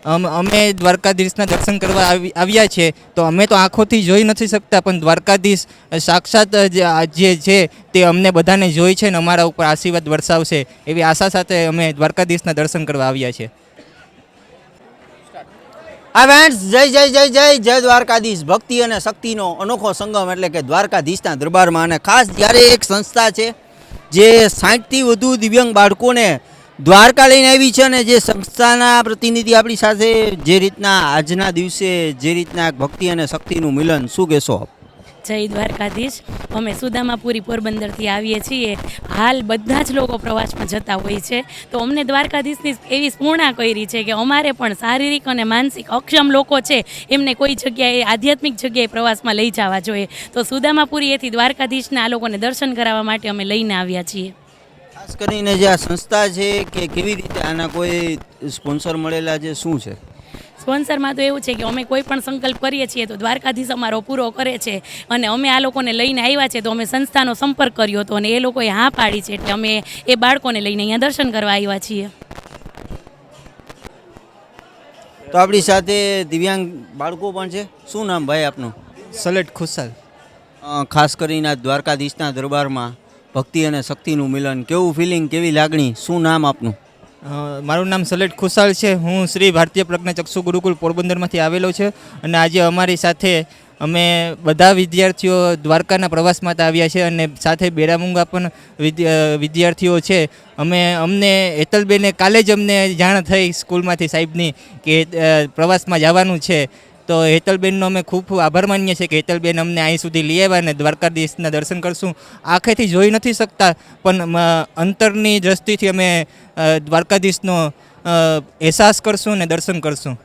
અમે દ્વારકાધીશના દર્શન કરવા આવ્યા છે, તો અમે તો આંખોથી જોઈ નથી શકતા, પણ દ્વારકાધીશ સાક્ષાત જે છે તે અમને બધાને જોઈ છે ને અમારા ઉપર આશીર્વાદ વરસાવશે એવી આશા સાથે અમે દ્વારકાધીશના દર્શન કરવા આવ્યા છે. આ ફ્રેન્ડ્સ, જય જય જય જય જય દ્વારકાધીશ. ભક્તિ અને શક્તિનો અનોખો સંગમ એટલે કે દ્વારકાધીશના દરબારમાં. અને ખાસ જ્યારે એક સંસ્થા છે જે 60થી વધુ દિવ્યાંગ બાળકોને દ્વારકા લઈને આવી છે, અને જે સંસ્થાના પ્રતિનિધિ આપણી સાથે જે રીતના આજના દિવસે જે રીતના ભક્તિ અને શક્તિનું મિલન, શું કહેશો? જય દ્વારકાધીશ. અમે સુદામાપુરી પોરબંદરથી આવીએ છીએ. હાલ બધા જ લોકો પ્રવાસમાં જતા હોય છે, તો અમને દ્વારકાધીશની એવી સ્ફૂર્ણા કરી છે કે અમારે પણ શારીરિક અને માનસિક અક્ષમ લોકો છે એમને કોઈ જગ્યાએ આધ્યાત્મિક જગ્યાએ પ્રવાસમાં લઈ જવા જોઈએ. તો સુદામાપુરીએથી દ્વારકાધીશના આ લોકોને દર્શન કરાવવા માટે અમે લઈને આવ્યા છીએ. ખાસ કરીને જે આ સંસ્થા છે કે કેવી રીતે આના કોઈ સ્પોન્સર મળેલા છે, શું છે? સ્પોન્સરમાં તો એવું છે કે અમે કોઈ પણ સંકલ્પ કરીએ છીએ તો દ્વારકાધીશ અમારો પૂરો કરે છે, અને અમે આ લોકોને લઈને આવ્યા છે તો અમે સંસ્થાનો સંપર્ક કર્યો હતો અને એ લોકોએ હા પાડી છે, એટલે અમે એ બાળકોને લઈને અહીંયા દર્શન કરવા આવ્યા છીએ. તો આપણી સાથે દિવ્યાંગ બાળકો પણ છે. શું નામ ભાઈ આપનું? સલેટ ખુશાલ. ખાસ કરીને આ દ્વારકાધીશના દરબારમાં ભક્તિ અને શક્તિનું મિલન, કેવું ફિલિંગ, કેવી લાગણી? શું નામ આપનું? મારું નામ સલેટ ખુશાલ છે. હું શ્રી ભારતીય પ્રજ્ઞાચક્ષુ ગુરુકુળ પોરબંદરમાંથી આવેલો છે, અને આજે અમારી સાથે અમે બધા વિદ્યાર્થીઓ દ્વારકાના પ્રવાસ માટે આવ્યા છે, અને સાથે બેરામુંગા પણ વિદ્યાર્થીઓ છે. અમને હેતલબેને કાલે જ અમને જાણ થઈ સ્કૂલમાંથી સાહેબની કે પ્રવાસમાં જવાનું છે, તો હેતલબેનનો અમે ખૂબ ખૂબ આભાર માનીએ છીએ કે હેતલબેન અમને અહીં સુધી લઈ આવ્યા અને દ્વારકાધીશના દર્શન કરશું. આંખેથી જોઈ નથી શકતા, પણ અંતરની દ્રષ્ટિથી અમે દ્વારકાધીશનો અહેસાસ કરશું અને દર્શન કરશું.